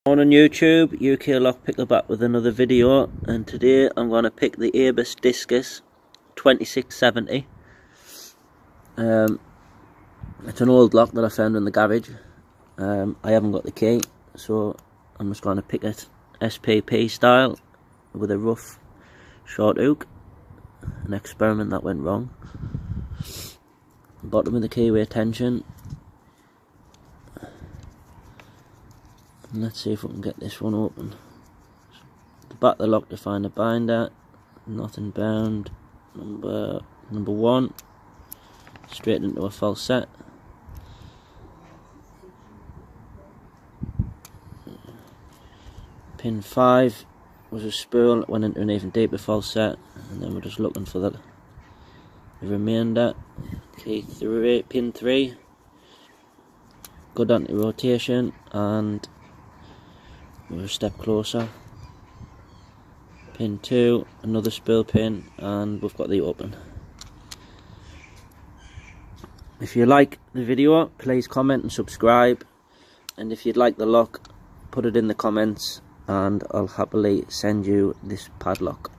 On YouTube, UKLockPicka back with another video, and today I'm going to pick the Abus diskus 2670. It's an old lock that I found in the garage. I haven't got the key, so I'm just going to pick it SPP style with a rough short hook. An experiment that went wrong. Bottom of the keyway tension. Let's see if we can get this one open. The back of the lock to find a binder. Nothing bound. Number 1. Straight into a false set. Pin 5 was a spool that went into an even deeper false set, and then we're just looking for the remainder. Key 3, pin 3. Good anti-rotation, and we're a step closer. Pin 2, another spool pin, and we've got the open. If you like the video, please comment and subscribe, and if you'd like the lock, put it in the comments and I'll happily send you this padlock.